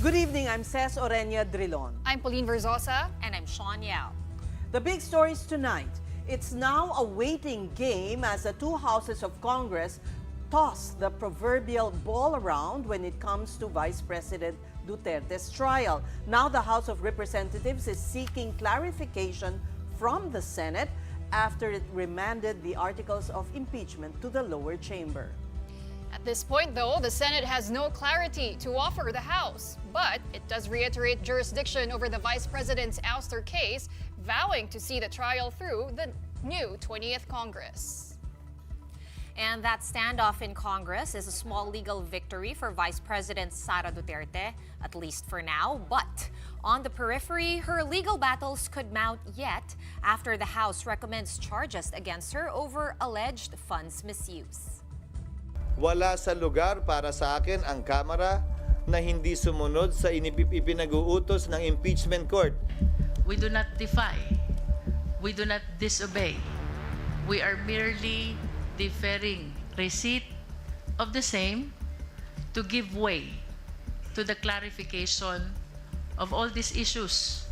Good evening, I'm Ces Orenia Drilon. I'm Pauline Verzosa. And I'm Sean Yao. The big stories tonight. It's now a waiting game as the two houses of Congress toss the proverbial ball around when it comes to Vice President Duterte's trial. Now the House of Representatives is seeking clarification from the Senate after it remanded the articles of impeachment to the lower chamber. At this point, though, the Senate has no clarity to offer the House, but it does reiterate jurisdiction over the Vice President's ouster case, vowing to see the trial through the new 20th Congress. And that standoff in Congress is a small legal victory for Vice President Sara Duterte, at least for now. But on the periphery, her legal battles could mount yet after the House recommends charges against her over alleged funds misuse. Wala sa lugar para sa akin ang Kamara na hindi sumunod sa ipinag-uutos ng impeachment court. We do not defy. We do not disobey. We are merely deferring receipt of the same to give way to the clarification of all these issues.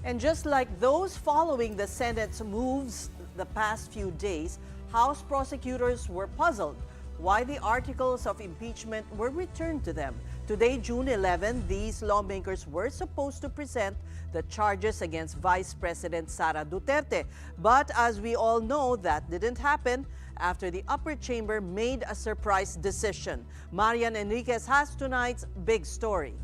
And just like those following the Senate's moves the past few days, House prosecutors were puzzled why the articles of impeachment were returned to them. Today, June 11, these lawmakers were supposed to present the charges against Vice President Sara Duterte. But as we all know, that didn't happen after the upper chamber made a surprise decision. Marian Enriquez has tonight's big story.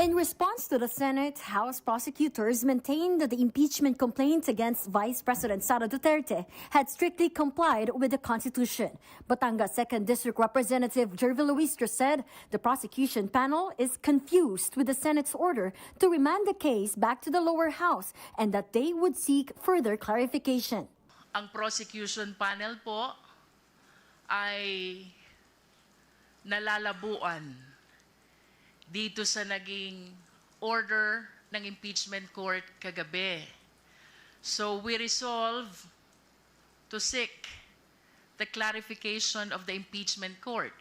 In response to the Senate, House prosecutors maintained that the impeachment complaints against Vice President Sara Duterte had strictly complied with the Constitution. Batangas 2nd District Representative Jervil Luistro said the prosecution panel is confused with the Senate's order to remand the case back to the lower house and that they would seek further clarification. Ang prosecution panel po ay nalalabuan dito sa naging order ng impeachment court kagabi. So we resolve to seek the clarification of the impeachment court.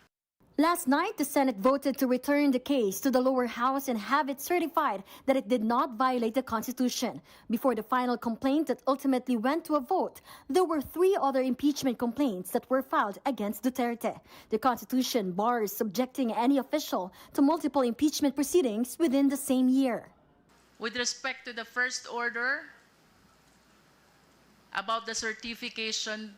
Last night, the Senate voted to return the case to the lower house and have it certified that it did not violate the Constitution. Before the final complaint that ultimately went to a vote, there were 3 other impeachment complaints that were filed against Duterte. The Constitution bars subjecting any official to multiple impeachment proceedings within the same year. With respect to the first order about the certification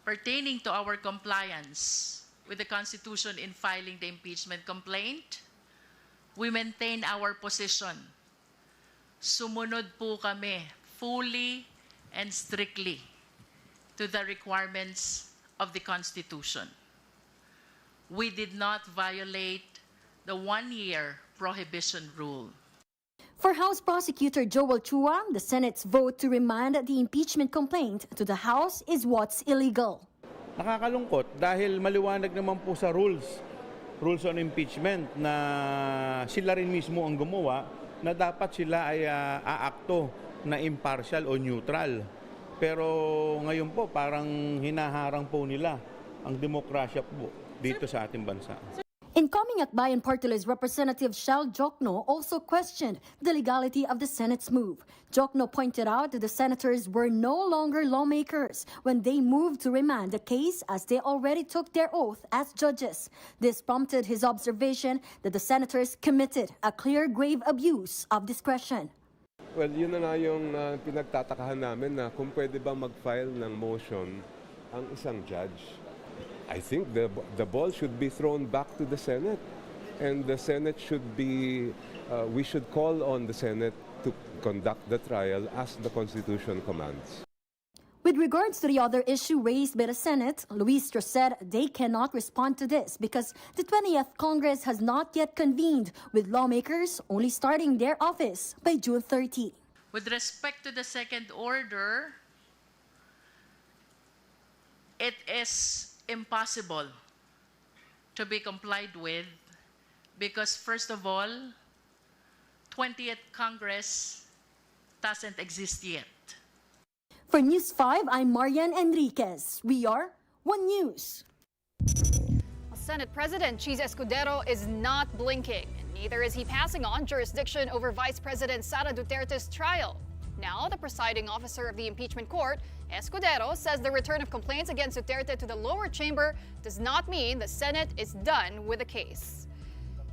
pertaining to our compliance with the Constitution in filing the impeachment complaint, we maintain our position. Sumunod po kami fully and strictly to the requirements of the Constitution. We did not violate the 1-year prohibition rule. For House Prosecutor Joel Chua, the Senate's vote to remand the impeachment complaint to the House is what's illegal. Nakakalungkot dahil maliwanag naman po sa rules on impeachment na sila rin mismo ang gumawa na dapat sila ay aakto na impartial o neutral. Pero ngayon po parang hinaharang po nila ang demokrasya po dito sa ating bansa. Incoming Akbayan Party List Representative Shell Jokno also questioned the legality of the Senate's move. Jokno pointed out that the senators were no longer lawmakers when they moved to remand the case as they already took their oath as judges. This prompted his observation that the senators committed a clear grave abuse of discretion. Well, yun na nga yung pinagtatakahan namin na kung pwede ba mag-file ng motion ang isang judge. I think the ball should be thrown back to the Senate, and the Senate should be, we should call on the Senate to conduct the trial as the Constitution commands. With regards to the other issue raised by the Senate, Luistro said they cannot respond to this because the 20th Congress has not yet convened, with lawmakers only starting their office by June 30. With respect to the second order, it is impossible to be complied with because, first of all, 20th Congress doesn't exist yet. For News 5, I'm Marian Enriquez. We are One News. Senate President Cheese Escudero is not blinking, and neither is he passing on jurisdiction over Vice President Sara Duterte's trial. Now, the presiding officer of the impeachment court, Escudero, says the return of complaints against Duterte to the lower chamber does not mean the Senate is done with the case.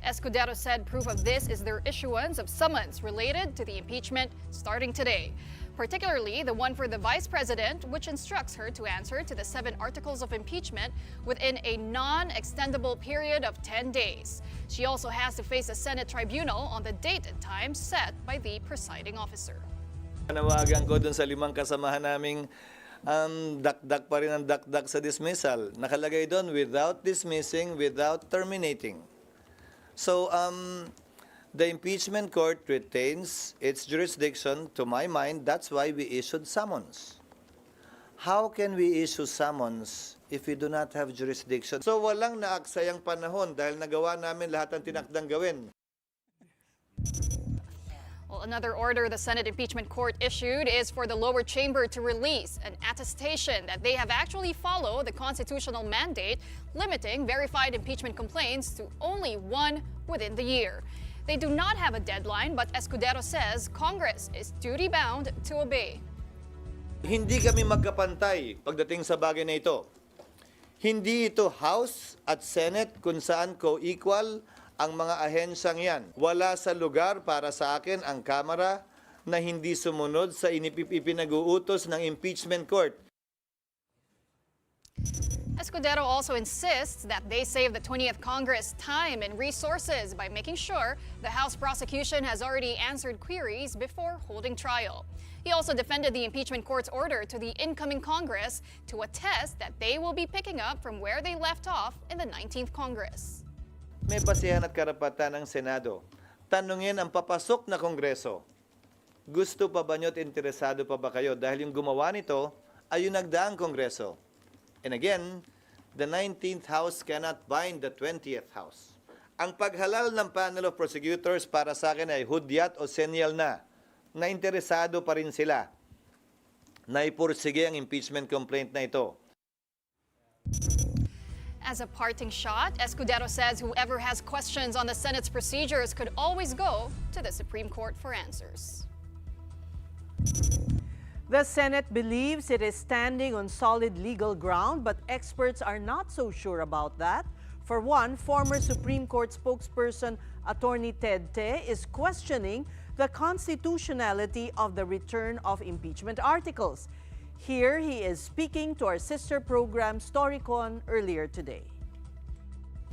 Escudero said proof of this is their issuance of summons related to the impeachment starting today, particularly the one for the vice president, which instructs her to answer to the 7 articles of impeachment within a non-extendable period of 10 days. She also has to face a Senate tribunal on the date and time set by the presiding officer. Panawagan ko dun sa 5 kasamahan naming dakdak pa rin ang dakdak sa dismissal. Nakalagay doon without dismissing, without terminating. So, the impeachment court retains its jurisdiction. To my mind, that's why we issued summons. How can we issue summons if we do not have jurisdiction? So, walang naaksayang panahon dahil nagawa namin lahat ng tinakdang gawin. Well, another order the Senate Impeachment Court issued is for the lower chamber to release an attestation that they have actually followed the constitutional mandate limiting verified impeachment complaints to only 1 within the year. They do not have a deadline, but Escudero says Congress is duty-bound to obey. Hindi kami magkapantay pagdating sa bagay na ito. Hindi ito House at Senate kung saan co-equal ang mga ahensyang yan. Wala sa lugar para sa akin ang Kamara na hindi sumunod sa ipinag-uutos ng impeachment court. Escudero also insists that they save the 20th Congress time and resources by making sure the House prosecution has already answered queries before holding trial. He also defended the impeachment court's order to the incoming Congress to attest that they will be picking up from where they left off in the 19th Congress. May basihan at karapatan ng Senado. Tanungin ang papasok na Kongreso. Gusto pa ba nyo at interesado pa ba kayo dahil yung gumawa nito ay yung nagdaang Kongreso? And again, the 19th House cannot bind the 20th House. Ang paghalal ng panel of prosecutors para sa akin ay hudyat o senyal na interesado pa rin sila na ipursige ang impeachment complaint na ito. As a parting shot, Escudero says whoever has questions on the Senate's procedures could always go to the Supreme Court for answers. The Senate believes it is standing on solid legal ground, but experts are not so sure about that. For one, former Supreme Court spokesperson Attorney Ted Te is questioning the constitutionality of the return of impeachment articles. Here he is speaking to our sister program Storycon earlier today.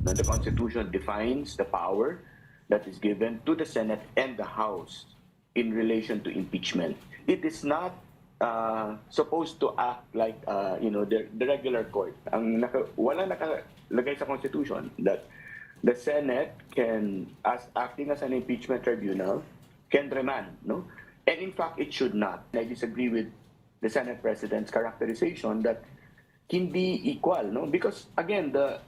The Constitution defines the power that is given to the Senate and the House in relation to impeachment. It is not supposed to act like the regular court. Wala nakalagay sa Constitution that the Senate can, as acting as an impeachment tribunal, can remand, no? And in fact, it should not. I disagree with the Senate President's characterization that hindi equal, no? Because again, the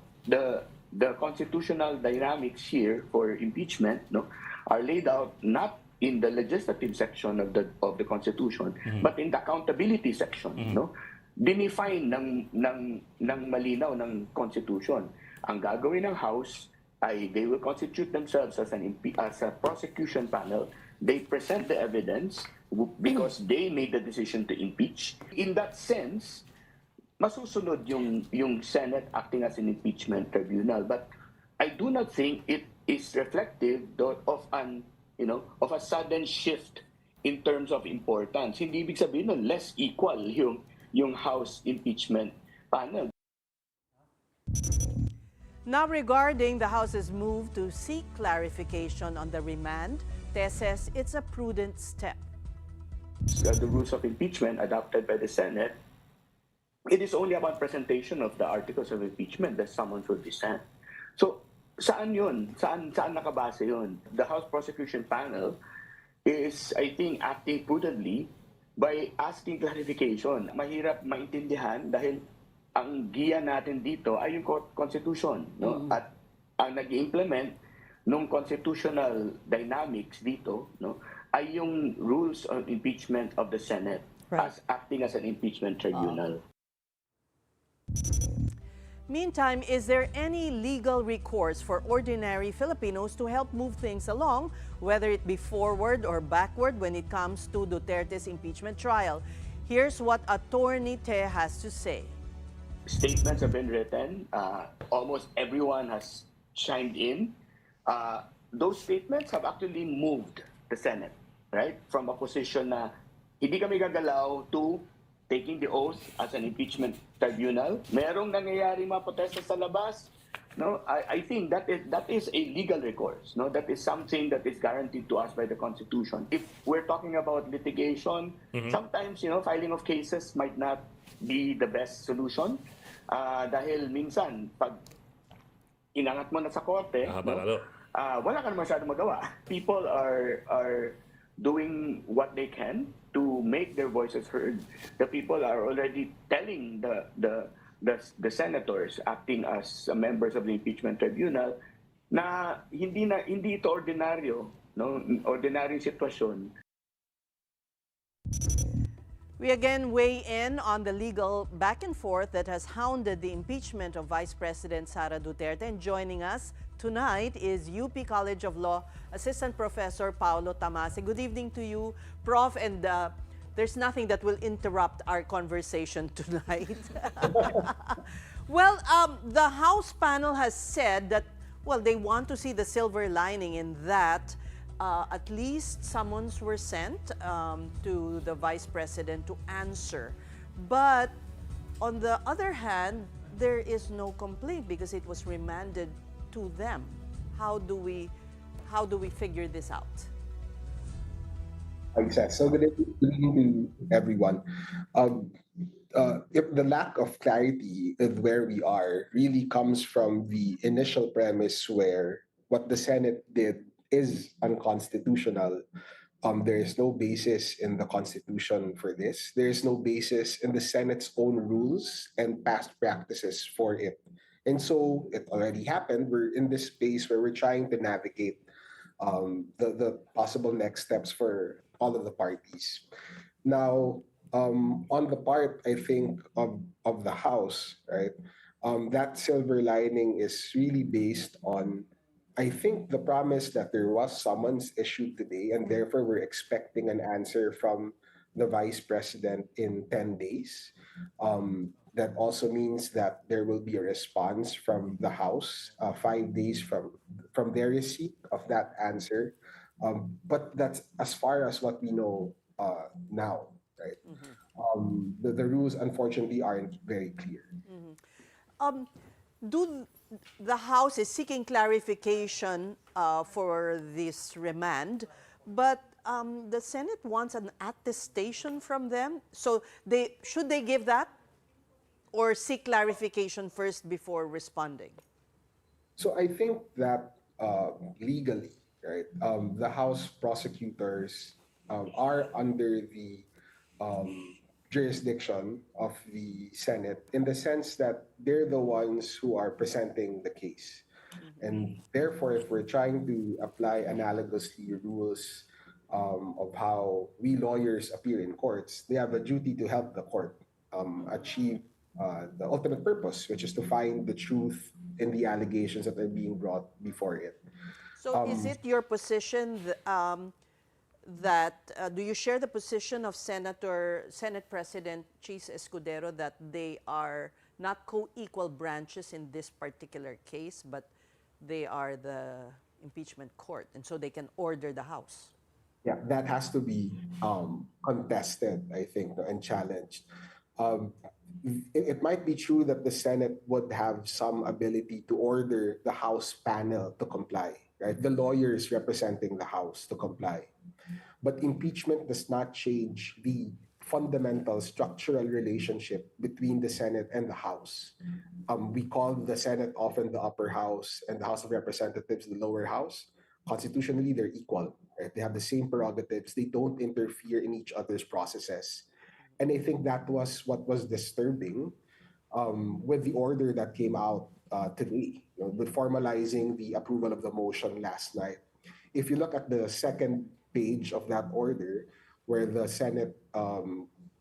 constitutional dynamics here for impeachment, no, are laid out not in the legislative section of the Constitution, but in the accountability section, no? Dinefine ng malinaw ng Constitution. Ang gagawin ng House ay they will constitute themselves as a prosecution panel. They present the evidence because they made the decision to impeach. In that sense, masusunod yung Senate acting as an impeachment tribunal. But I do not think it is reflective of a sudden shift in terms of importance. Hindi ibig sabihin nun less equal yung House impeachment panel. Now regarding the House's move to seek clarification on the remand, Te says it's a prudent step. The rules of impeachment adopted by the Senate, it is only upon presentation of the articles of impeachment that someone should be sent. So, saan yun? Saan nakabase yun? The House Prosecution Panel is, I think, acting prudently by asking clarification. Mahirap maintindihan dahil ang giya natin dito ay yung Constitution, no? At ang nag-implement nung constitutional dynamics dito, no, ay yung rules of impeachment of the Senate, right, as acting as an impeachment tribunal. Meantime, is there any legal recourse for ordinary Filipinos to help move things along, whether it be forward or backward when it comes to Duterte's impeachment trial? Here's what Attorney Te has to say. Statements have been written. Almost everyone has chimed in. Those statements have actually moved the Senate, right? From a position na hindi kami gagalaw to taking the oath as an impeachment tribunal. Merong nangyayari mga protesta sa labas. No, I think that is a legal recourse. No, that is something that is guaranteed to us by the Constitution. If we're talking about litigation, sometimes filing of cases might not be the best solution. Dahil minsan pag inangat mo na sa korte, wala ka na masyadong magawa. People are doing what they can to make their voices heard. The people are already telling the senators acting as members of the impeachment tribunal na hindi ito ordinaryo, no, ordinaryong sitwasyon. We again weigh in on the legal back and forth that has hounded the impeachment of Vice President Sara Duterte. And joining us tonight is UP College of Law Assistant Professor Paulo Tamase. Good evening to you, Prof. And there's nothing that will interrupt our conversation tonight. Well, the House panel has said that, well, they want to see the silver lining in that at least summons were sent to the Vice President to answer. But on the other hand, there is no complaint because it was remanded to them. How do we figure this out? Exactly. So good evening to everyone. If the lack of clarity of where we are really comes from the initial premise where what the Senate did is unconstitutional. There is no basis in the Constitution for this. There is no basis in the Senate's own rules and past practices for it. And so it already happened. We're in this space where we're trying to navigate the possible next steps for all of the parties. Now, on the part, I think, of the House, right, that silver lining is really based on, I think, the promise that there was summons issued today, and therefore we're expecting an answer from the Vice President in 10 days. That also means that there will be a response from the House 5 days from their receipt of that answer. But that's as far as what we know now, right? The rules, unfortunately, aren't very clear. The House is seeking clarification for this remand, but the Senate wants an attestation from them. So should they give that or seek clarification first before responding? So I think that legally, right, the House prosecutors are under the jurisdiction of the Senate in the sense that they're the ones who are presenting the case. And therefore, if we're trying to apply analogously rules of how we lawyers appear in courts, they have a duty to help the court achieve the ultimate purpose, which is to find the truth in the allegations that are being brought before it. So is it your position that do you share the position of Senate President Chis Escudero that they are not co-equal branches in this particular case, but they are the impeachment court, and so they can order the House? Yeah, that has to be contested, I think, and challenged. It might be true that the Senate would have some ability to order the House panel to comply, right? The lawyers representing the House to comply. But impeachment does not change the fundamental structural relationship between the Senate and the House. We call the Senate often the upper house and the House of Representatives the lower house. Constitutionally, they're equal, right? They have the same prerogatives. They don't interfere in each other's processes. And I think that was what was disturbing with the order that came out today, with formalizing the approval of the motion last night. If you look at the second page of that order, where the Senate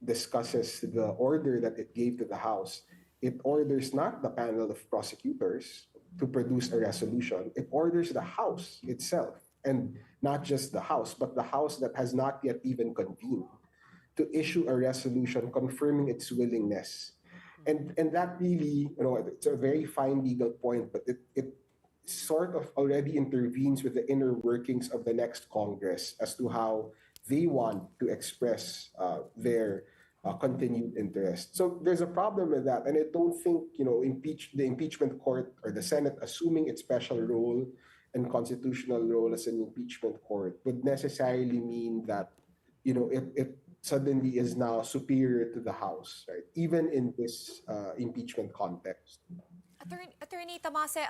discusses the order that it gave to the House, it orders not the panel of prosecutors to produce a resolution, it orders the House itself, and not just the House, but the House that has not yet even convened, to issue a resolution confirming its willingness. And that really, it's a very fine legal point, but it sort of already intervenes with the inner workings of the next Congress as to how they want to express their continued interest. So there's a problem with that, and I don't think the impeachment court or the Senate assuming its special role and constitutional role as an impeachment court would necessarily mean that it suddenly is now superior to the House, right? Even in this impeachment context. Attorney Tamase,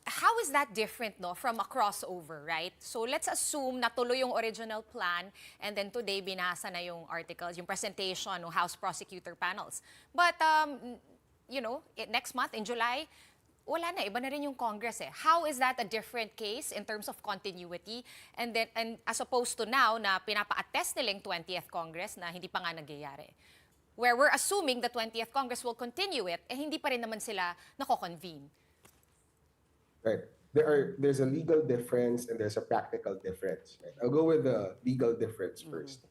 how is that different from a crossover, right? So let's assume natuloy yung original plan and then today binasa na yung articles, yung presentation ng House prosecutor panels. But, next month in July, wala na, iba na rin yung Congress eh. How is that a different case in terms of continuity? And as opposed to now na pinapa-attest nilang 20th Congress na hindi pa nga nagyayari. Where we're assuming the 20th Congress will continue it, hindi pa rin naman sila nako-convene. Right. There's a legal difference and there's a practical difference. Right? I'll go with the legal difference first.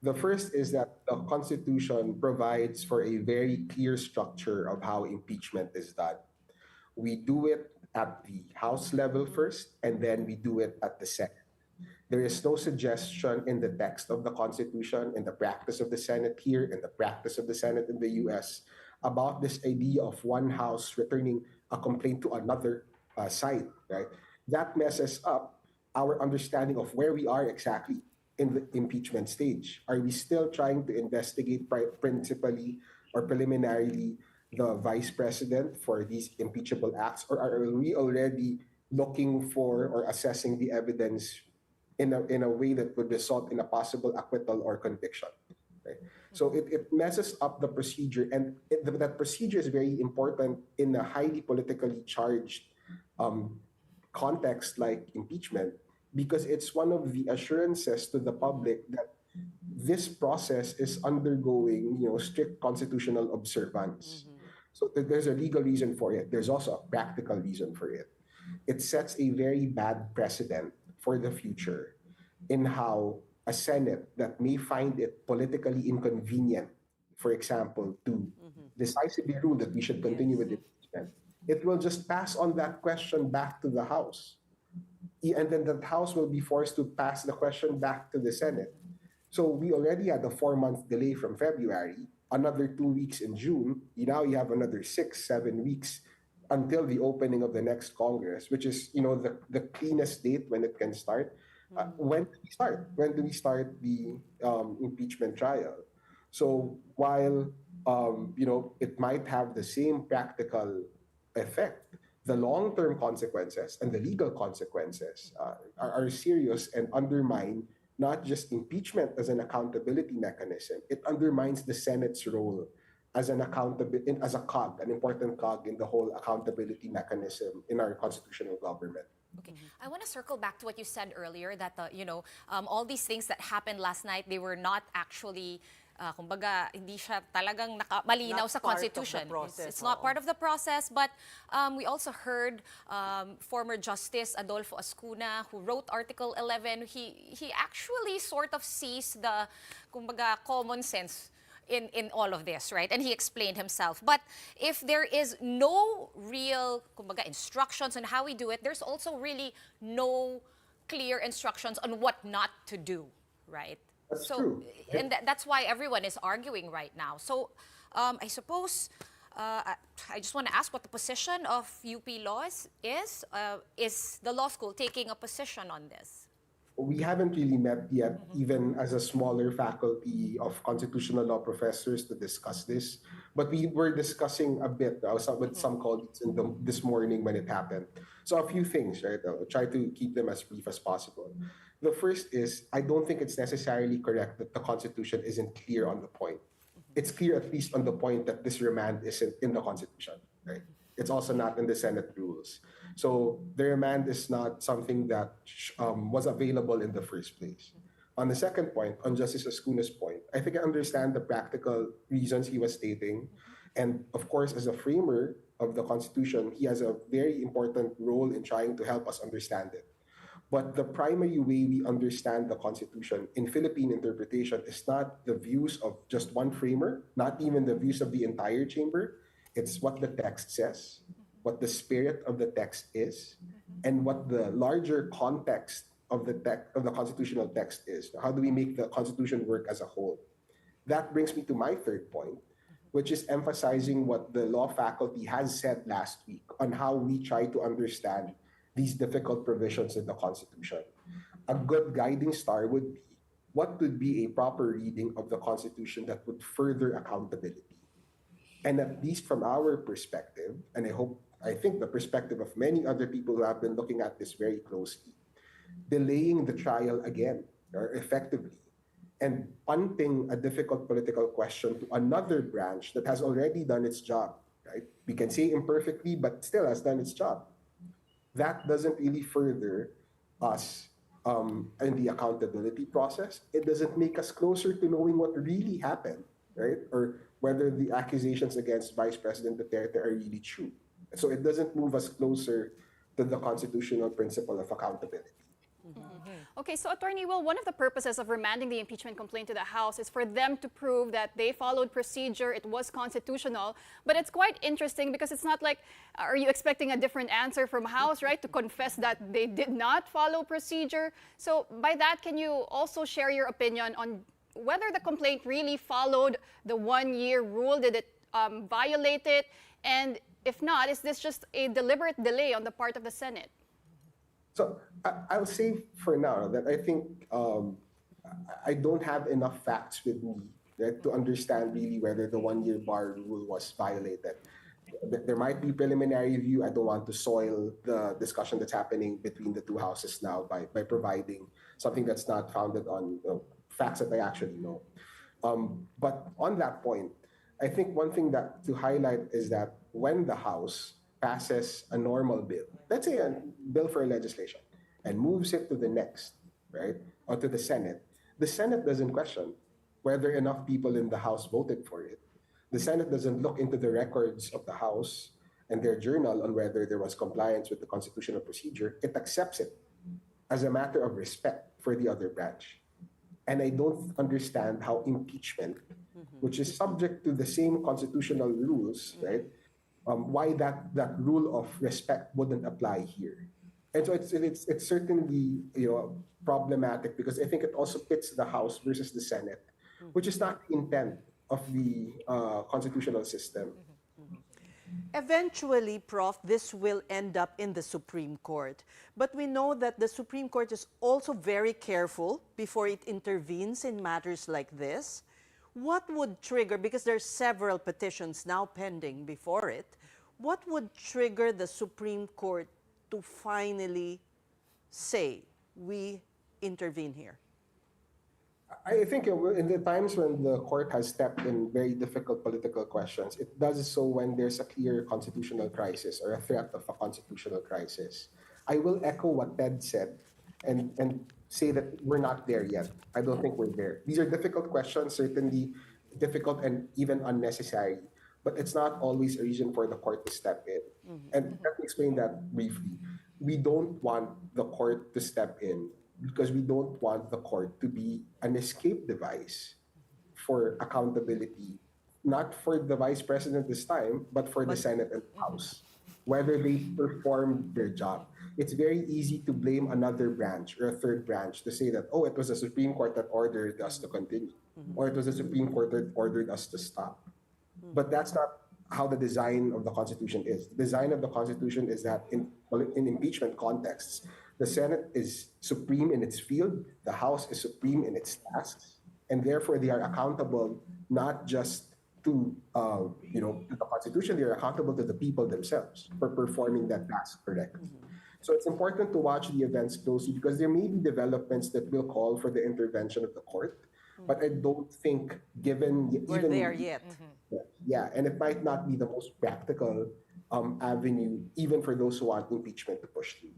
The first is that the Constitution provides for a very clear structure of how impeachment is done. We do it at the House level first, and then we do it at the Senate. There is no suggestion in the text of the Constitution, in the practice of the Senate here, in the practice of the Senate in the US, about this idea of one House returning a complaint to another side, right? That messes up our understanding of where we are exactly in the impeachment stage. Are we still trying to investigate principally or preliminarily the vice president for these impeachable acts, or are we already looking for or assessing the evidence in a way that would result in a possible acquittal or conviction? Right? So it messes up the procedure, and that procedure is very important in a highly politically charged context like impeachment, because it's one of the assurances to the public that this process is undergoing strict constitutional observance. So there's a legal reason for it. There's also a practical reason for it. It sets a very bad precedent for the future in how a Senate that may find it politically inconvenient, for example, to decisively rule that we should continue with impeachment, it will just pass on that question back to the House. And then the House will be forced to pass the question back to the Senate. So we already had a 4-month delay from February, another 2 weeks in June. Now you have another 6-7 weeks until the opening of the next Congress, which is the cleanest date when it can start. When do we start? When do we start the impeachment trial? So while it might have the same practical effect, the long-term consequences and the legal consequences are serious and undermine not just impeachment as an accountability mechanism. It undermines the Senate's role as an cog, an important cog in the whole accountability mechanism in our constitutional government. Okay, I want to circle back to what you said earlier, that all these things that happened last night, they were not actually kumbaga, hindi siya talagang malinaw sa Constitution. It's not part of the process, but we also heard former Justice Adolfo Ascuna, who wrote Article 11, he actually sort of sees the kumbaga, common sense in all of this, right? And he explained himself. But if there is no real kumbaga, instructions on how we do it, there's also really no clear instructions on what not to do, right? That's true. And that's why everyone is arguing right now. So I suppose I just want to ask what the position of UP Laws is. Is the law school taking a position on this? We haven't really met yet, even as a smaller faculty of constitutional law professors, to discuss this. But we were discussing a bit with some colleagues this morning when it happened. So a few things, right? I'll try to keep them as brief as possible. The first is, I don't think it's necessarily correct that the Constitution isn't clear on the point. It's clear at least on the point that this remand isn't in the Constitution, right? It's also not in the Senate rules. So the remand is not something that was available in the first place. On the second point, on Justice Ascuna's point, I think I understand the practical reasons he was stating. And of course, as a framer of the Constitution, he has a very important role in trying to help us understand it. But the primary way we understand the Constitution in Philippine interpretation is not the views of just one framer, not even the views of the entire chamber. It's what the text says, what the spirit of the text is, and what the larger context of the constitutional text is. How do we make the Constitution work as a whole? That brings me to my third point, which is emphasizing what the law faculty has said last week on how we try to understand these difficult provisions in the Constitution. A good guiding star would be what would be a proper reading of the Constitution that would further accountability. And at least from our perspective, and I think the perspective of many other people who have been looking at this very closely, delaying the trial again, or effectively, and punting a difficult political question to another branch that has already done its job, right? We can say imperfectly, but still has done its job. That doesn't really further us in the accountability process. It doesn't make us closer to knowing what really happened, right? Or whether the accusations against Vice President Duterte are really true. So it doesn't move us closer to the constitutional principle of accountability. Okay, so Attorney Will, one of the purposes of remanding the impeachment complaint to the House is for them to prove that they followed procedure, it was constitutional. But it's quite interesting because it's not like, are you expecting a different answer from House, right, to confess that they did not follow procedure? So by that, can you also share your opinion on whether the complaint really followed the one-year rule? Did it violate it? And if not, is this just a deliberate delay on the part of the Senate? So I'll say for now that I think I don't have enough facts with me, right, to understand really whether the one-year bar rule was violated. There might be preliminary review. I don't want to soil the discussion that's happening between the two houses now by providing something that's not founded on facts that I actually know. But on that point, I think one thing that to highlight is that when the House passes a normal bill, let's say a bill for legislation, and moves it to the next, right, or to the Senate doesn't question whether enough people in the House voted for it. The Senate doesn't look into the records of the House and their journal on whether there was compliance with the constitutional procedure. It accepts it as a matter of respect for the other branch. And I don't understand how impeachment, which is subject to the same constitutional rules, right, why that rule of respect wouldn't apply here. And so it's certainly problematic because I think it also pits the House versus the Senate, which is not the intent of the constitutional system. Eventually, Prof, this will end up in the Supreme Court. But we know that the Supreme Court is also very careful before it intervenes in matters like this. What would trigger, because there's several petitions now pending before it, what would trigger the Supreme Court to finally say, we intervene here? I think in the times when the court has stepped in very difficult political questions, it does so when there's a clear constitutional crisis or a threat of a constitutional crisis. I will echo what Ted said and say that we're not there yet. I don't think we're there. These are difficult questions, certainly difficult and even unnecessary, but it's not always a reason for the court to step in. And let me explain that briefly. We don't want the court to step in because we don't want the court to be an escape device for accountability, not for the vice president this time, but for the Senate and the House, whether they performed their job. It's very easy to blame another branch or a third branch to say that, oh, it was the Supreme Court that ordered us to continue, or it was the Supreme Court that ordered us to stop. But that's not how the design of the Constitution is. The design of the Constitution is that in impeachment contexts, the Senate is supreme in its field, the House is supreme in its tasks, and therefore they are accountable not just to the Constitution, they are accountable to the people themselves for performing that task correctly. So it's important to watch the events closely because there may be developments that will call for the intervention of the court, but I don't think given We're even there yet. Yeah, and it might not be the most practical avenue even for those who want impeachment to push through.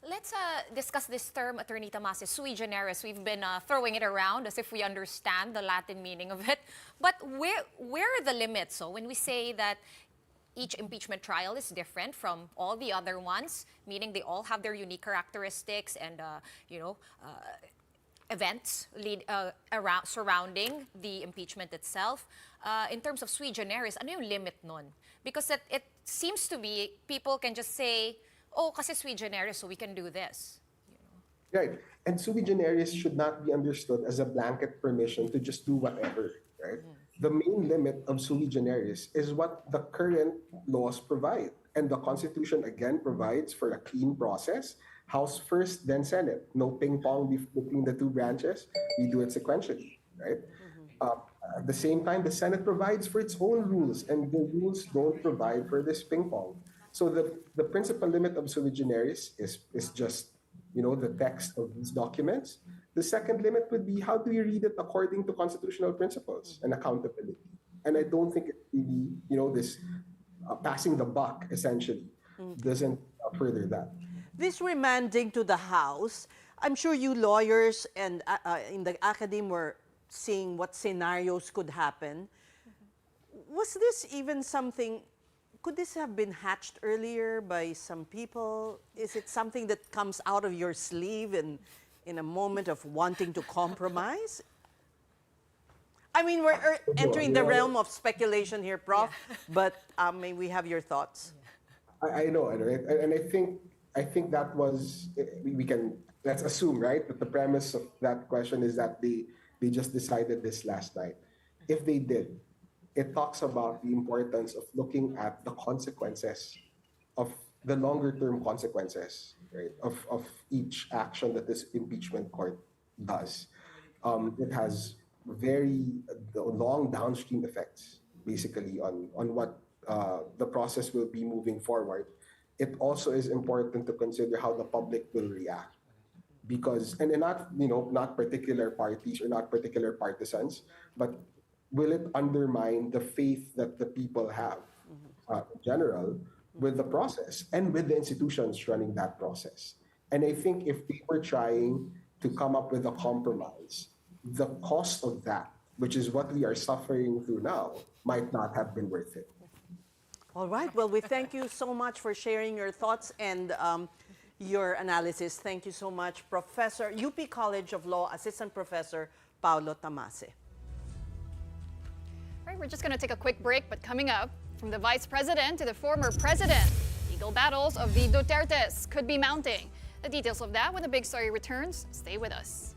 Let's discuss this term, Attorney Tamase, sui generis. We've been throwing it around as if we understand the Latin meaning of it. But where are the limits? So when we say that each impeachment trial is different from all the other ones, meaning they all have their unique characteristics and, events surrounding the impeachment itself. In terms of sui generis, ano yung limit nun? Because it seems to be people can just say, oh, kasi sui generis, so we can do this. Right. And sui generis should not be understood as a blanket permission to just do whatever, right? The main limit of sui generis is what the current laws provide. And the Constitution, again, provides for a clean process. House first, then Senate. No ping pong between the two branches. We do it sequentially, right? At the same time, the Senate provides for its own rules, and the rules don't provide for this ping pong. So the principal limit of sui generis is just, the text of these documents. The second limit would be, how do you read it according to constitutional principles and accountability? And I don't think it really, this passing the buck, essentially, doesn't further that. This remanding to the House, I'm sure you lawyers and in the academe were seeing what scenarios could happen. Was this even something, could this have been hatched earlier by some people? Is it something that comes out of your sleeve in a moment of wanting to compromise? I mean, we're entering the realm of speculation here, Prof, but may we have your thoughts? I know, right? And I think that was, we can, let's assume, right, that the premise of that question is that they just decided this last night. If they did, it talks about the importance of looking at the consequences of the longer term consequences, right, of each action that this impeachment court does. It has very long downstream effects, basically, on what the process will be moving forward. It also is important to consider how the public will react, because and not particular parties or not particular partisans, but will it undermine the faith that the people have in general with the process and with the institutions running that process? And I think if they were trying to come up with a compromise, the cost of that, which is what we are suffering through now, might not have been worth it. All right. Well, we thank you so much for sharing your thoughts and your analysis. Thank you so much, Professor, UP College of Law Assistant Professor Paulo Tamase. All right, we're just going to take a quick break, but coming up, from the vice president to the former president, legal battles of the Dutertes could be mounting. The details of that when the big story returns. Stay with us.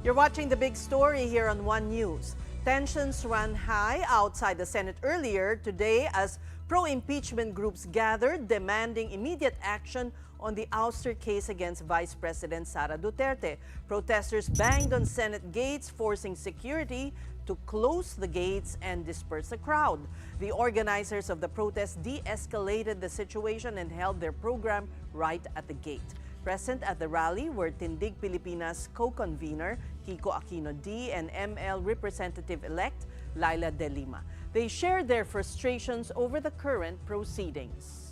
You're watching The Big Story here on One News. Tensions ran high outside the Senate earlier today as Pro-impeachment groups gathered demanding immediate action on the ouster case against Vice President Sara Duterte. Protesters banged on Senate gates, forcing security to close the gates and disperse the crowd. The organizers of the protest de-escalated the situation and held their program right at the gate. Present at the rally were Tindig Pilipinas co-convener Kiko Aquino D and ML Representative-elect Laila De Lima. They shared their frustrations over the current proceedings.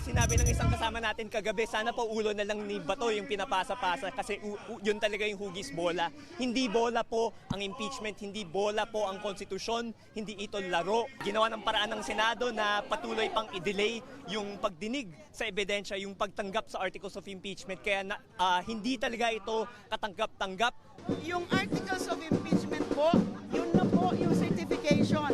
Sinabi ng isang kasama natin kagabi, sana po ulo na lang ni Bato yung pinapasa-pasa kasi yun talaga yung hugis bola. Hindi bola po ang impeachment, hindi bola po ang konstitusyon, hindi ito laro. Ginawa ng paraan ng Senado na patuloy pang i-delay yung pagdinig sa ebidensya, yung pagtanggap sa articles of impeachment. Kaya hindi talaga ito katanggap-tanggap. Yung articles of impeachment po, yun na po yung certification.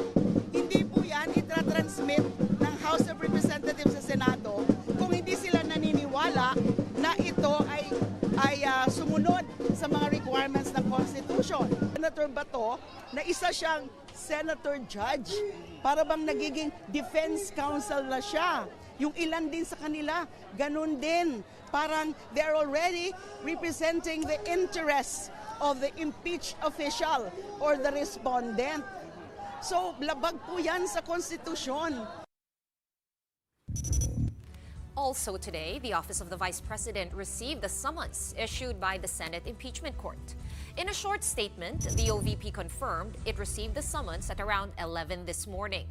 Hindi po yan itra-transmit ng House of Representatives sa Senado kung hindi sila naniniwala na ito ay sumunod sa mga requirements ng Constitution. Senator Bato, na isa siyang Senator Judge, para bang nagiging defense counsel na siya. Yung ilan din sa kanila, ganun din. Parang they're already representing the interests of the impeached official or the respondent. So, labag po yan sa konstitusyon. Also today, the Office of the Vice President received the summons issued by the Senate Impeachment Court. In a short statement, the OVP confirmed it received the summons at around 11 this morning.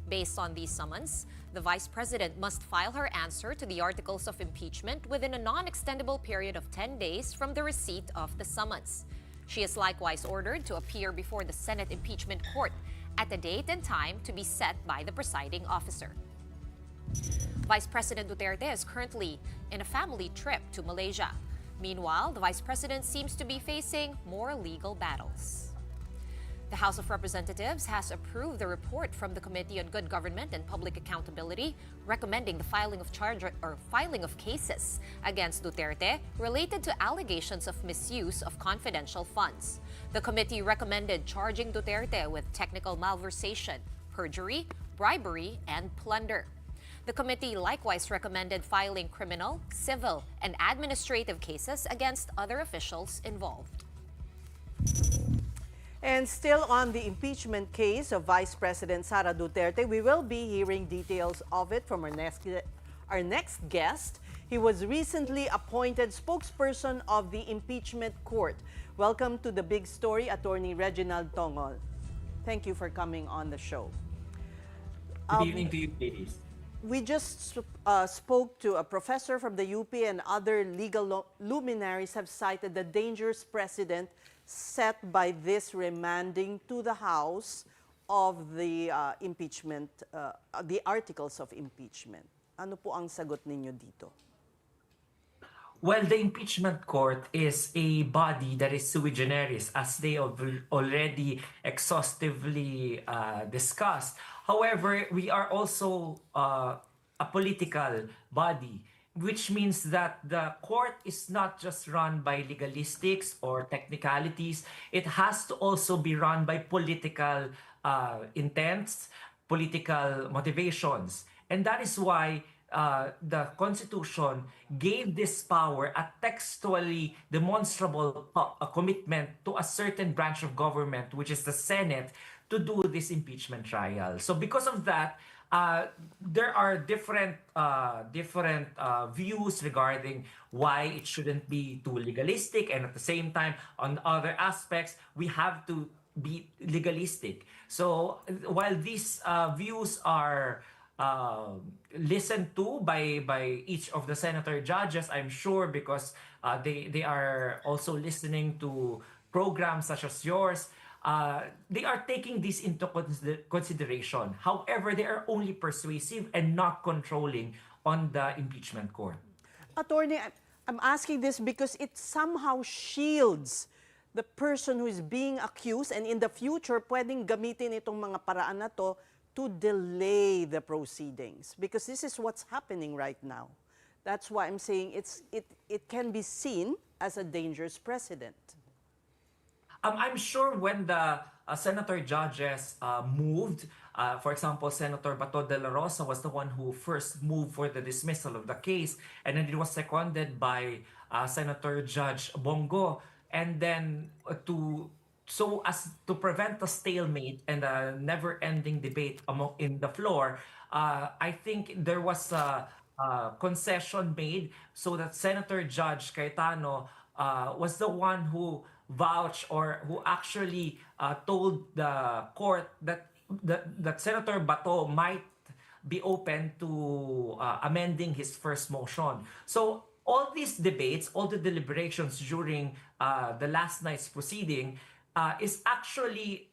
Based on these summons, the Vice President must file her answer to the articles of impeachment within a non-extendable period of 10 days from the receipt of the summons. She is likewise ordered to appear before the Senate Impeachment Court at a date and time to be set by the presiding officer. Vice President Duterte is currently in a family trip to Malaysia. Meanwhile, the Vice President seems to be facing more legal battles. The House of Representatives has approved the report from the Committee on Good Government and Public Accountability, recommending the filing of cases against Duterte related to allegations of misuse of confidential funds. The committee recommended charging Duterte with technical malversation, perjury, bribery, and plunder. The committee likewise recommended filing criminal, civil, and administrative cases against other officials involved. And still on the impeachment case of Vice President Sara Duterte, we will be hearing details of it from our next guest. He was recently appointed spokesperson of the impeachment court. Welcome to the big story, Attorney Reginald Tongol. Thank you for coming on the show. Good evening to you, ladies. We just spoke to a professor from the UP, and other legal luminaries have cited the dangerous precedent set by this remanding to the House of the impeachment, the articles of impeachment. Ano po ang sagot ninyo dito? Well, the impeachment court is a body that is sui generis, as they have already exhaustively discussed. However, we are also a political body, which means that the court is not just run by legalistics or technicalities. It has to also be run by political intents, political motivations. And that is why the Constitution gave this power a textually demonstrable commitment to a certain branch of government, which is the Senate, to do this impeachment trial. So because of that, there are different views regarding why it shouldn't be too legalistic, and at the same time, on other aspects, we have to be legalistic. So while these views are listened to by each of the senator judges, I'm sure, because they are also listening to programs such as yours, they are taking this into consideration. However, they are only persuasive and not controlling on the impeachment court. Attorney, I'm asking this because it somehow shields the person who is being accused, and in the future, pwedeng gamitin itong mga paraan na to delay the proceedings, because this is what's happening right now. That's why I'm saying it can be seen as a dangerous precedent. I'm sure when the senator judges moved. For example, Senator Bato de la Rosa was the one who first moved for the dismissal of the case, and then it was seconded by Senator Judge Bongo. And then so as to prevent a stalemate and a never-ending debate in the floor, I think there was a concession made so that Senator Judge Cayetano was the one who vouched or who actually told the court that Senator Bato might be open to amending his first motion. So all these debates, all the deliberations during the last night's proceeding is actually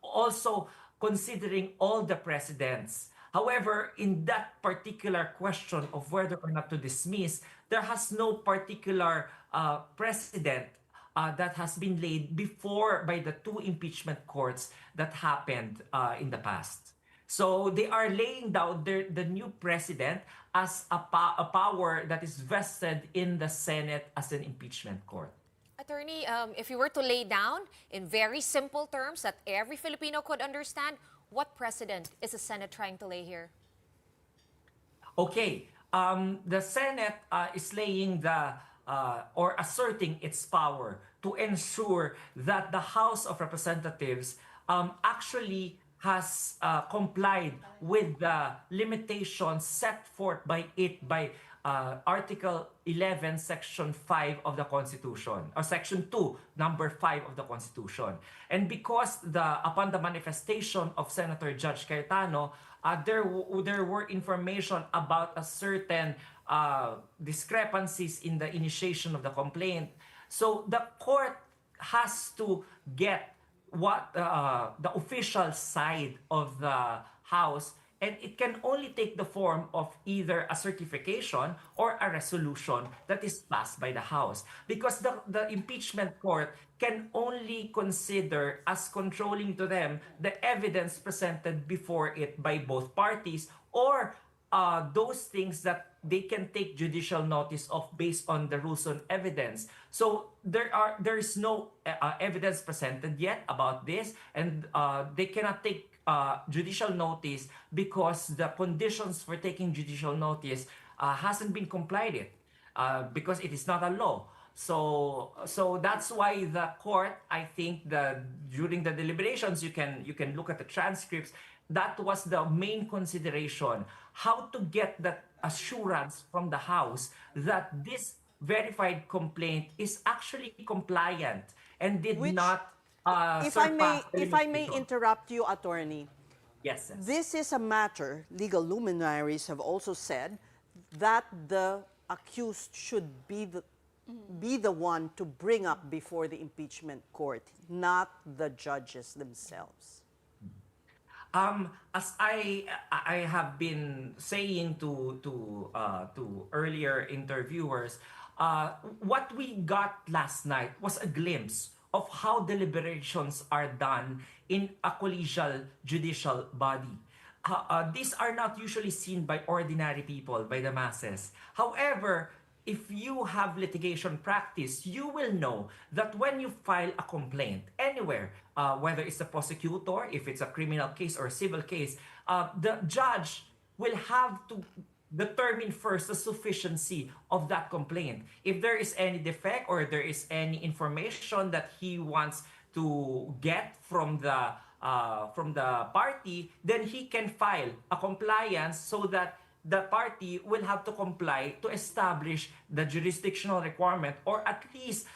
also considering all the precedents. However, in that particular question of whether or not to dismiss, there has no particular precedent that has been laid before by the two impeachment courts that happened in the past. So they are laying down the new precedent as a power that is vested in the Senate as an impeachment court. Attorney, if you were to lay down in very simple terms that every Filipino could understand, what precedent is the Senate trying to lay here? Okay, the Senate is laying or asserting its power to ensure that the House of Representatives actually has complied with the limitations set forth by Article 11, Section 5 of the Constitution, or Section 2, Number 5 of the Constitution. And because upon the manifestation of Senator Judge Cayetano, there were information about a certain discrepancies in the initiation of the complaint. So the court has to get what the official side of the House, and it can only take the form of either a certification or a resolution that is passed by the House. Because the impeachment court can only consider as controlling to them the evidence presented before it by both parties, or those things that they can take judicial notice of based on the rules on evidence. So there is no evidence presented yet about this, and they cannot take judicial notice because the conditions for taking judicial notice hasn't been complied with, because it is not a law. So that's why the court, I think, during the deliberations, you can look at the transcripts. That was the main consideration: how to get that assurance from the House that this verified complaint is actually compliant and did not if I may limitation. interrupt you, Attorney. Yes. This is a matter, legal luminaries have also said, that the accused should be the one to bring up before the impeachment court, not the judges themselves. As I have been saying to earlier interviewers, what we got last night was a glimpse of how deliberations are done in a collegial judicial body. These are not usually seen by ordinary people, by the masses. However, if you have litigation practice, you will know that when you file a complaint anywhere, whether it's a prosecutor, if it's a criminal case or a civil case, the judge will have to determine first the sufficiency of that complaint. If there is any defect or there is any information that he wants to get from the party, then he can file a compliance so that the party will have to comply to establish the jurisdictional requirement, or at least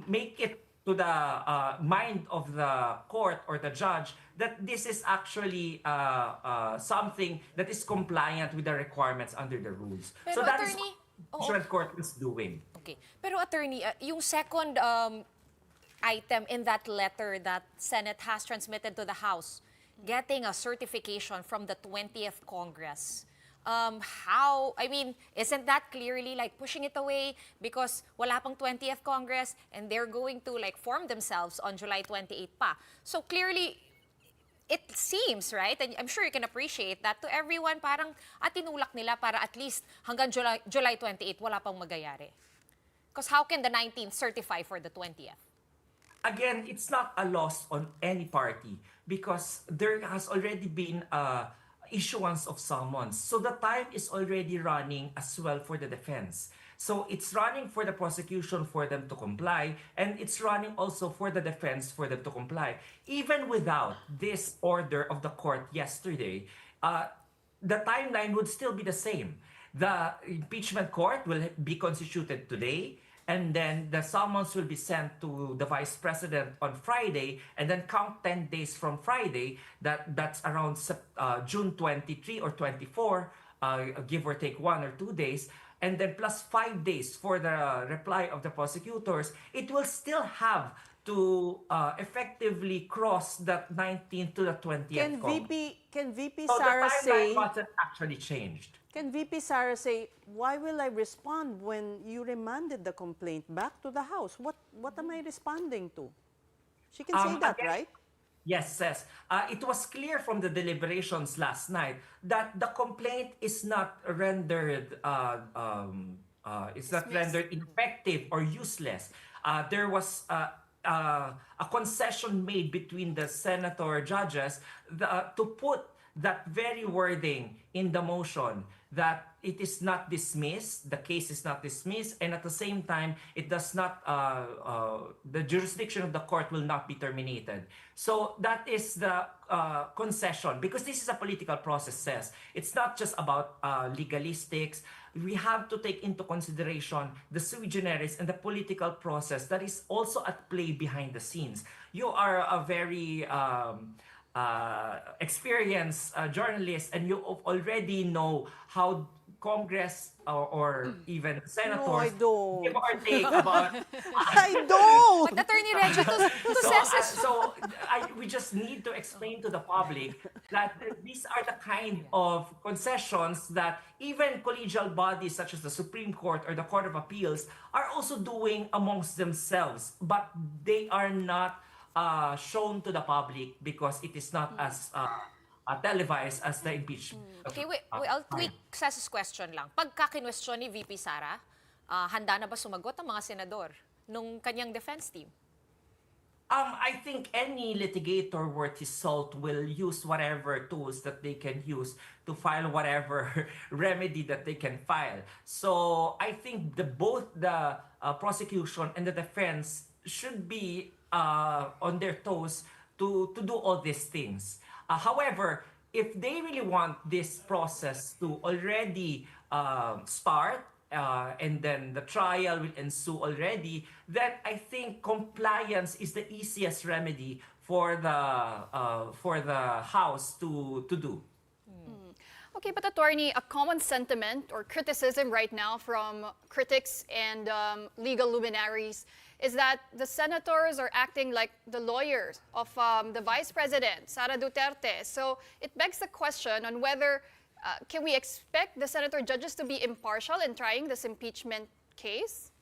make it to the mind of the court or the judge that this is actually something that is compliant with the requirements under the rules. Pero so that attorney, is what the Impeachment Court is doing. Okay. Pero attorney, yung second item in that letter that Senate has transmitted to the House, getting a certification from the 20th Congress. Isn't that clearly like pushing it away because wala pang 20th Congress and they're going to like form themselves on July 28 pa. So clearly, it seems, right, and I'm sure you can appreciate that to everyone, parang tinulak nila para at least hanggang July 28 wala pang magyayari. Because how can the 19th certify for the 20th? again, it's not a loss on any party because there has already been issuance of summons. So the time is already running as well for the defense. So it's running for the prosecution for them to comply, and it's running also for the defense for them to comply. Even without this order of the court yesterday, the timeline would still be the same. The impeachment court will be constituted today, and then the summons will be sent to the vice president on Friday, and then count 10 days from Friday, that's around June 23 or 24, give or take 1 or 2 days, and then plus 5 days for the reply of the prosecutors. It will still have to effectively cross that 19th to the 20th. Can VP so Sara the timeline say? wasn't actually changed. Can VP Sara say, why will I respond when you remanded the complaint back to the House? What am I responding to? She can say that, again, right? Yes, yes. It was clear from the deliberations last night that the complaint is not rendered rendered ineffective or useless. There was a concession made between the senator judges to put that very wording in the motion, that it is not dismissed, the case is not dismissed, and at the same time, it does not, the jurisdiction of the court will not be terminated. So that is the concession, because this is a political process, says. It's not just about legalistics. We have to take into consideration the sui generis and the political process that is also at play behind the scenes. You are a very experienced journalist, and you already know how Congress or even senators No, I don't. give or take about. I don't. But Attorney Reggie, We just need to explain to the public that these are the kind of concessions that even collegial bodies such as the Supreme Court or the Court of Appeals are also doing amongst themselves, but they are not shown to the public because it is not as televised as the impeachment. Okay, I'll tweak Ces's question lang. Pagka kinwestiyon ni VP Sara, handa na ba sumagot ang mga senador nung kanyang defense team? I think any litigator worth his salt will use whatever tools that they can use to file whatever remedy that they can file. So I think both the prosecution and the defense should be on their toes to do all these things. However, if they really want this process to already start, and then the trial will ensue already, then I think compliance is the easiest remedy for the House to do. Okay, but attorney, a common sentiment or criticism right now from critics and legal luminaries is that the senators are acting like the lawyers of the Vice President, Sara Duterte. So it begs the question on whether can we expect the senator judges to be impartial in trying this impeachment case?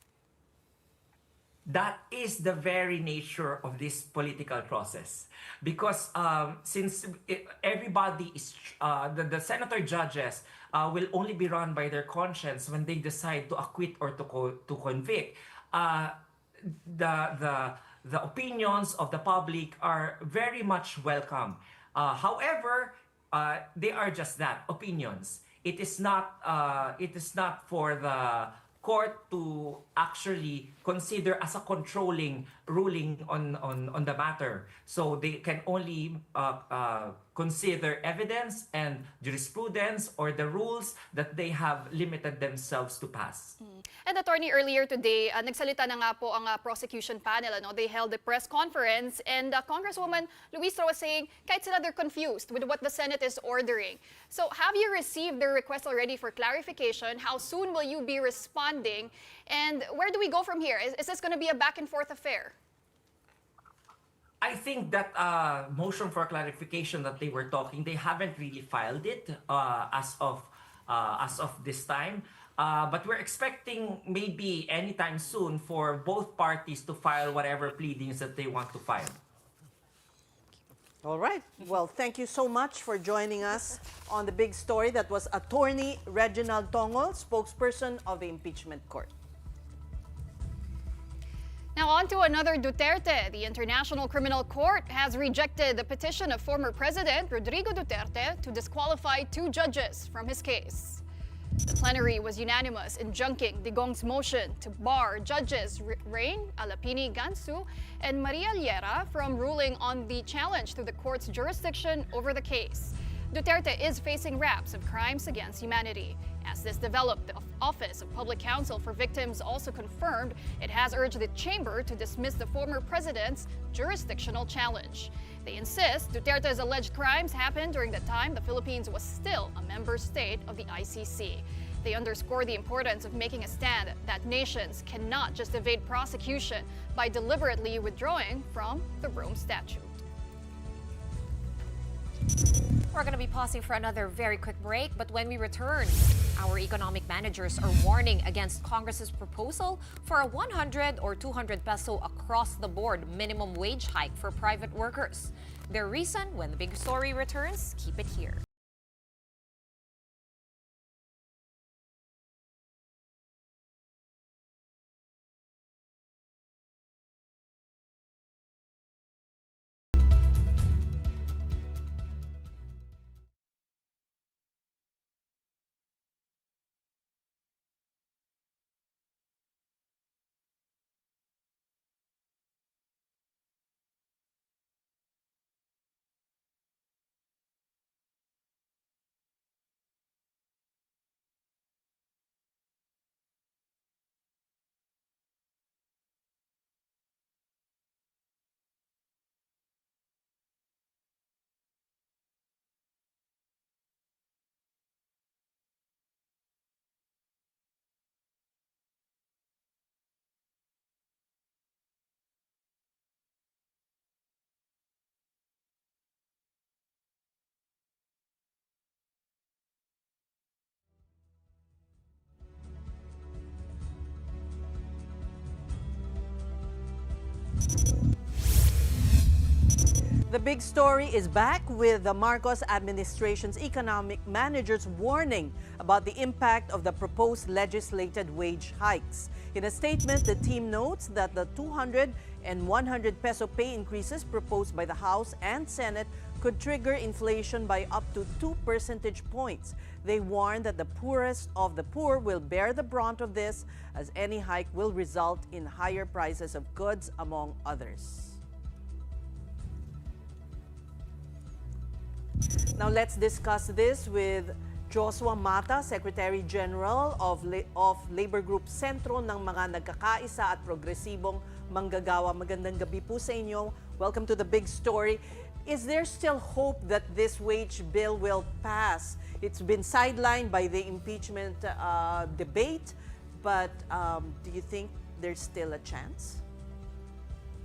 That is the very nature of this political process. Because since everybody is, the senator judges will only be run by their conscience when they decide to acquit or to convict. The opinions of the public are very much welcome. However, they are just that, opinions. It is not for the court to actually consider as a controlling ruling on the matter. So they can only consider evidence and jurisprudence or the rules that they have limited themselves to pass. And attorney, earlier today, nagsalita na nga po ang prosecution panel. They held a press conference, and Congresswoman Luisa was saying, kahit sila they're confused with what the Senate is ordering. So have you received their request already for clarification? How soon will you be responding? And where do we go from here? Is this going to be a back and forth affair? I think that motion for clarification that they were talking, they haven't really filed it as of this time. But we're expecting maybe anytime soon for both parties to file whatever pleadings that they want to file. All right. Well, thank you so much for joining us on the big story. That was Attorney Reginald Tongol, spokesperson of the Impeachment Court. Now on to another Duterte. The International Criminal Court has rejected the petition of former President Rodrigo Duterte to disqualify 2 judges from his case. The plenary was unanimous in junking Digong's motion to bar judges Rain Alapini Gansu and Maria Llera from ruling on the challenge to the court's jurisdiction over the case. Duterte is facing raps of crimes against humanity. As this developed, the Office of Public Counsel for Victims also confirmed it has urged the chamber to dismiss the former president's jurisdictional challenge. They insist Duterte's alleged crimes happened during the time the Philippines was still a member state of the ICC. They underscore the importance of making a stand that nations cannot just evade prosecution by deliberately withdrawing from the Rome Statute. We're going to be pausing for another very quick break, but when we return, our economic managers are warning against Congress's proposal for a 100 or 200 peso across the board minimum wage hike for private workers. Their reason, when the big story returns, keep it here. The big story is back with the Marcos administration's economic managers warning about the impact of the proposed legislated wage hikes. In a statement, the team notes that the 200 and 100 peso pay increases proposed by the House and Senate could trigger inflation by up to 2 percentage points. They warn that the poorest of the poor will bear the brunt of this, as any hike will result in higher prices of goods, among others. Now let's discuss this with Joshua Mata, Secretary General of Labor Group Sentro ng mga nagkakaisa at progresibong manggagawa. Magandang gabi po sa inyo. Welcome to the big story. Is there still hope that this wage bill will pass? It's been sidelined by the impeachment debate, but do you think there's still a chance?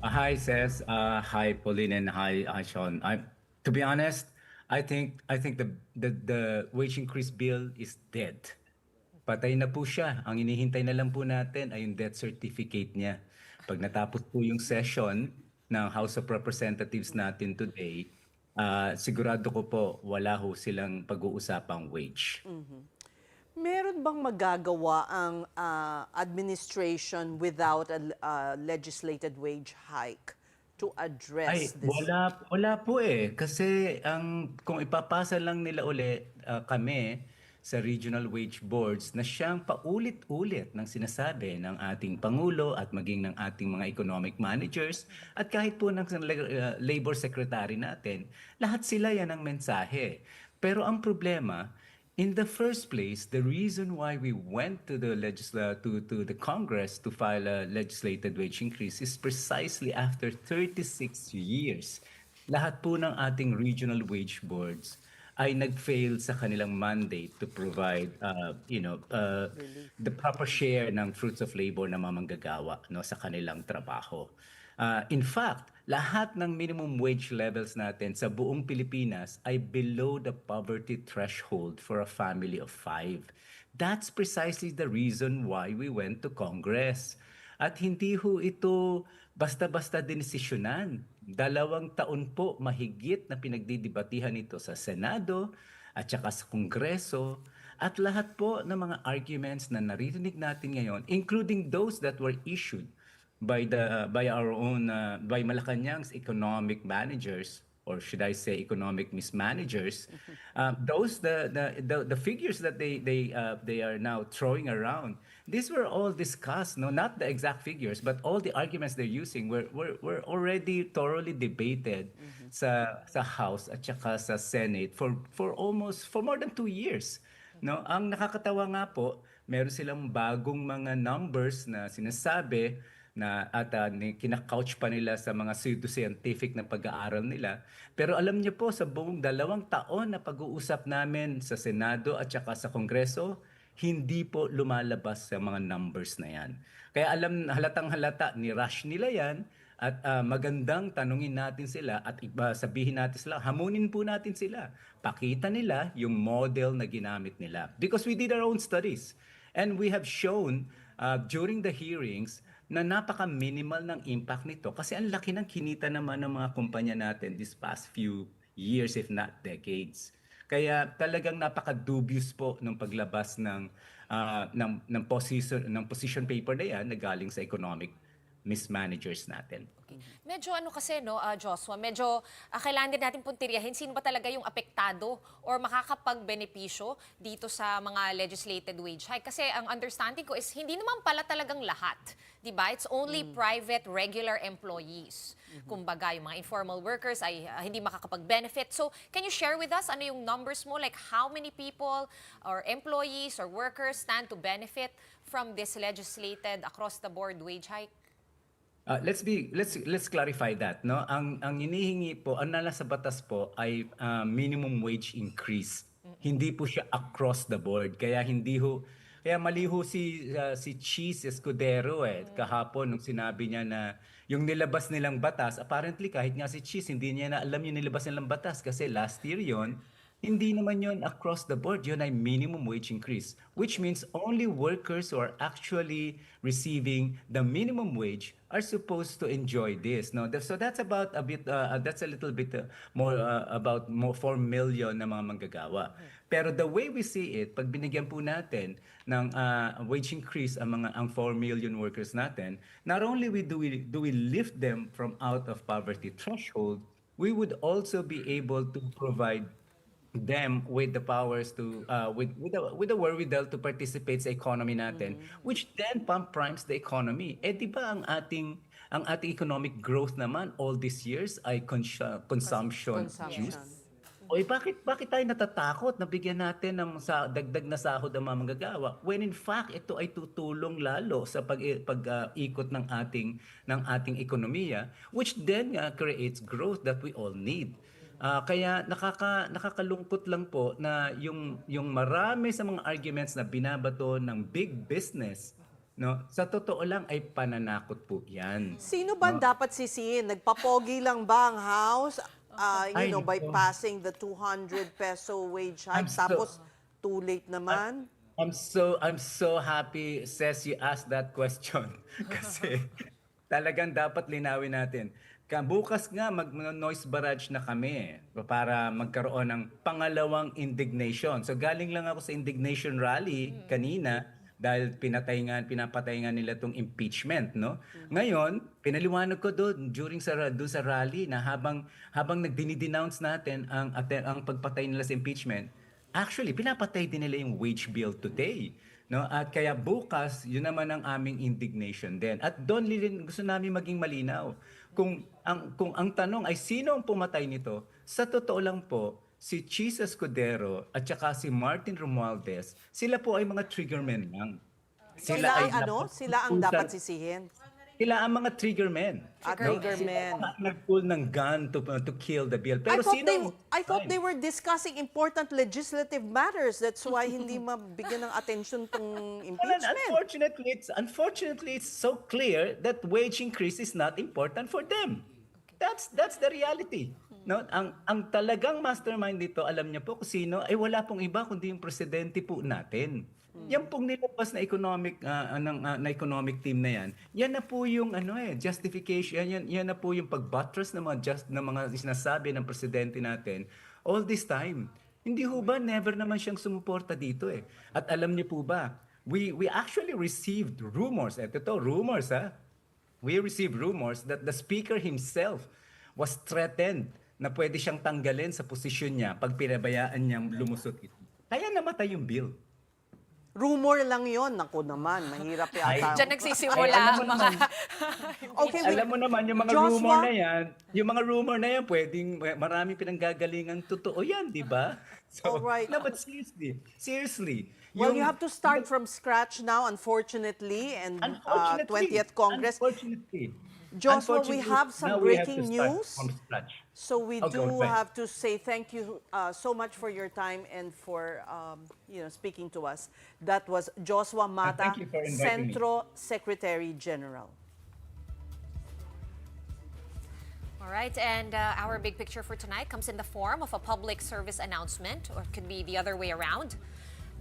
Hi, Ces. Hi, Pauline, and hi, Sean. To be honest, I think the wage increase bill is dead. Patay na po siya. Ang inihintay na lang po natin ay yung death certificate niya. Pag natapos po yung session ng House of Representatives natin today, sigurado ko po wala ho silang pag-uusapang wage. Meron bang magagawa ang administration without a legislated wage hike to address this? Wala po eh. Kasi kung ipapasa lang nila kami sa regional wage boards na siyang paulit-ulit ng sinasabi ng ating Pangulo at maging ng ating mga economic managers at kahit po ng labor secretary natin, lahat sila yan ang mensahe. Pero ang problema, in the first place, the reason why we went to the to the Congress to file a legislated wage increase is precisely after 36 years. Lahat po ng ating regional wage boards ay nag-fail sa kanilang mandate to provide the proper share ng fruits of labor na mamanggagawa sa kanilang trabaho. In fact, lahat ng minimum wage levels natin sa buong Pilipinas ay below the poverty threshold for a family of 5. That's precisely the reason why we went to Congress. At hindi ho ito basta-basta dinesisyonan. 2 taon po mahigit na pinagdidebatihan ito sa Senado at saka sa Kongreso. At lahat po ng mga arguments na naririnig natin ngayon, including those that were issued by our own by Malacanang's economic managers, or should I say economic mismanagers. Those the figures that they are now throwing around, these were all discussed, no, not the exact figures, but all the arguments they're using were already thoroughly debated sa House at saka sa Senate for more than 2 years. No, ang nakakatawa nga po, meron silang bagong mga numbers na sinasabi na at kinakouch pa nila sa mga pseudo-scientific na pag-aaral nila. Pero alam niyo po, sa buong 2 taon na pag-uusap namin sa Senado at saka sa Kongreso, hindi po lumalabas sa mga numbers na yan. Kaya halatang halata, ni-rush nila yan at magandang tanungin natin sila at sabihin natin sila, hamunin po natin sila. Pakita nila yung model na ginamit nila. Because we did our own studies. And we have shown during the hearings na napaka-minimal ng impact nito kasi ang laki ng kinita naman ng mga kumpanya natin this past few years if not decades. Kaya talagang napaka-dubious po ng paglabas ng position paper na yan na galing sa economic mismanagers natin. Medyo ano kasi, no, Joshua, medyo kailangan din natin puntiryahin sino ba talaga yung apektado or makakapagbenepisyo dito sa mga legislated wage hike. Kasi ang understanding ko is hindi naman pala talagang lahat. Diba? It's only private, regular employees. Kumbaga, yung mga informal workers ay hindi makakapag-benefit. So, can you share with us ano yung numbers mo? Like how many people or employees or workers stand to benefit from this legislated across-the-board wage hike? Let's clarify that, no. Ang hinihingi po, ang nasa batas po ay minimum wage increase. Hindi po siya across the board. Kaya mali ho si Cheese Escudero kahapon nung sinabi niya na yung nilabas nilang batas, apparently kahit nga si Cheese hindi niya na alam yung nilabas nilang batas kasi last year yon. Hindi naman yon across the board, yun ay minimum wage increase, which means only workers who are actually receiving the minimum wage are supposed to enjoy this. No, so that's about that's a little bit more about 4 million na mga manggagawa. Pero the way we see it, pag binigyan po natin ng wage increase ang 4 million workers natin, not only do we lift them from out of poverty threshold, we would also be able to provide them with the powers to with the wherewithal to participate sa economy natin, which then primes the economy. Di ba ang ating economic growth naman all these years ay consumption juice? Bakit tayo natatakot na bigyan natin ng dagdag na sahod ang mga manggagawa when in fact ito ay tutulong lalo sa pag-ikot ng ating ekonomiya, which then creates growth that we all need. Kaya nakakalungkot lang po na yung marami sa mga arguments na binabato ng big business, no, sa totoo lang ay pananakot po yan. Sino ba dapat sisihin? Nagpapogi lang ba ang House by passing the 200 peso wage hike? Tapos too late naman? I'm so happy, Cez, you asked that question. Kasi talagang dapat linawin natin. Bukas nga mag-noise barrage na kami para magkaroon ng pangalawang indignation. So galing lang ako sa indignation rally kanina dahil pinapatay nga nila tong impeachment, no? Ngayon, pinaliwanag ko doon sa rally na habang nagdini-denounce natin ang pagpatay nila sa impeachment, actually pinapatay din nila yung wage bill today. No, at kaya bukas, yun naman ang aming indignation din. At doon gusto namin maging malinaw. Kung ang tanong ay sino ang pumatay nito, sa totoo lang po, si Cheese Escudero at saka si Martin Romualdez, sila po ay mga triggermen lang. Sila ang dapat sisihin? Sila ang mga triggermen. Triggermen. Sila ang nag-pull ng gun to kill the bill. Pero I thought they were discussing important legislative matters. That's why hindi mabigyan ng attention tong impeachment. Well, unfortunately, it's so clear that wage increase is not important for them. That's the reality. No, ang talagang mastermind dito, alam niyo po kung sino, ay wala pong iba kundi yung presidente po natin. Yan pong nilabas na economic team na yan. Yan na po yung justification, yan na po yung pagbuttress ng mga sinasabi ng presidente natin all this time. Hindi ho ba never naman siyang sumuporta dito eh. At alam niyo po ba, we actually received rumors. Ito rumors we received rumors that the speaker himself was threatened na pwede siyang tanggalin sa posisyon niya pag pinabayaan niyang lumusot ito. Kaya namatay yung bill. Rumor lang yon. Naku naman, mahirap yata. Diyan nagsisimula ang mga... Okay, Alam mo naman, yung mga Joshua? rumor na yan, pwedeng maraming pinanggagalingang totoo yan, di ba? So, Alright. no, but seriously. Well, you have to start from scratch now, unfortunately, and 20th Congress. Unfortunately. Joshua, we have some now we have breaking to start news. from scratch. So we Okay, do right. have to say thank you so much for your time and for speaking to us. That was Joshua Mata, thank you for inviting me. Centro Secretary General. All right, and our big picture for tonight comes in the form of a public service announcement, or it could be the other way around.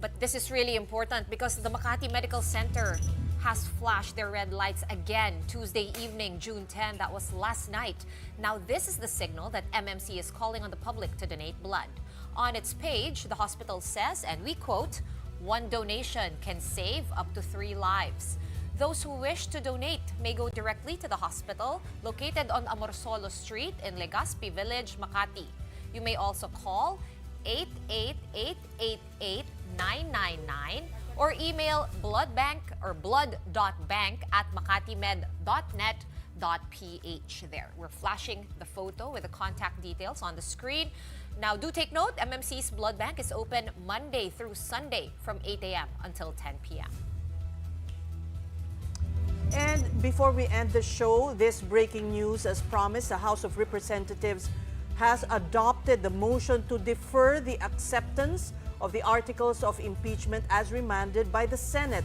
But this is really important because the Makati Medical Center has flashed their red lights again Tuesday evening, June 10. That was last night. Now, this is the signal that MMC is calling on the public to donate blood. On its page, the hospital says, and we quote, "One donation can save up to 3 lives." Those who wish to donate may go directly to the hospital located on Amorsolo Street in Legazpi Village, Makati. You may also call 888-888-999 or email bloodbank or blood.bank@makatimed.net.ph there. We're flashing the photo with the contact details on the screen. Now, do take note, MMC's blood bank is open Monday through Sunday from 8 a.m. until 10 p.m. And before we end the show, this breaking news, as promised, the House of Representatives has adopted the motion to defer the acceptance of the articles of impeachment as remanded by the Senate.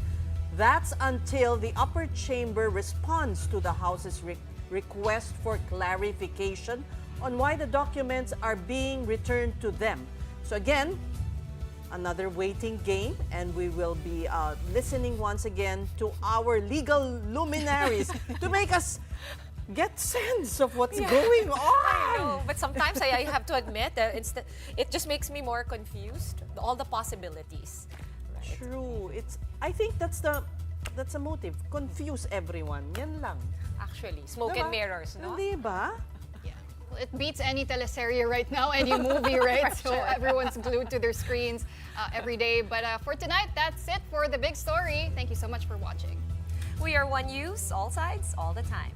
That's until the upper chamber responds to the House's request for clarification on why the documents are being returned to them. So again, another waiting game, and we will be listening once again to our legal luminaries to make us get sense of what's going on. I know, but sometimes I have to admit that it just makes me more confused. All the possibilities. Right? True. I think that's the motive. Confuse everyone. Yan lang. Actually, smoke and mirrors, no? Hindi ba? Well, it beats any teleserye right now, any movie, right? So everyone's glued to their screens every day. But for tonight, that's it for the big story. Thank you so much for watching. We are One News, all sides, all the time.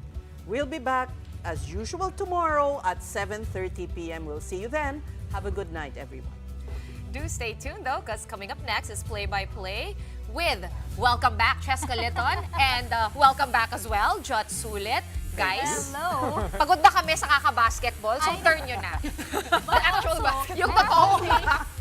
We'll be back as usual tomorrow at 7:30 p.m. We'll see you then. Have a good night, everyone. Do stay tuned though, because coming up next is Play-by-Play with welcome back, Cheska Liton, and welcome back as well, Jot Sulit. Guys, Hello. pagod na kami sa kaka-basketball, so turn nyo na. But actual also, basketball. Yung totoo.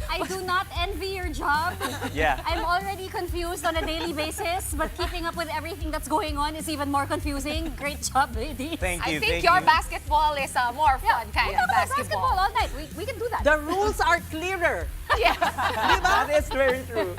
I do not envy your job. Yeah. I'm already confused on a daily basis, but keeping up with everything that's going on is even more confusing. Great job, ladies. Thank you. I think thank your you. basketball is more fun kind We of can play basketball. all night. We can do that. The rules are clearer. Yeah. That is very true.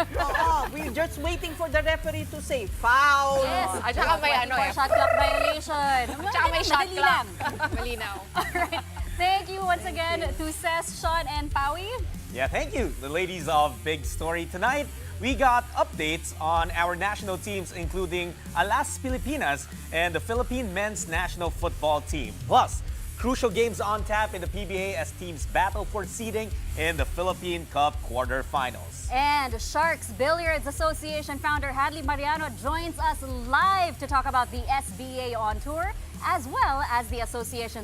We're just waiting for the referee to say foul. Yes. At saka may Waiting ano for eh. shot clock violation. Tsaka may shot Madali clock. lang. Malinaw. All right. Thank you once again to Ses, Sean, and Pawi. Yeah, thank you, the ladies of Big Story tonight. We got updates on our national teams, including Alas Pilipinas and the Philippine men's national football team. Plus, crucial games on tap in the PBA as teams battle for seeding in the Philippine Cup quarterfinals. And Sharks Billiards Association founder Hadley Mariano joins us live to talk about the SBA on tour, as well as the association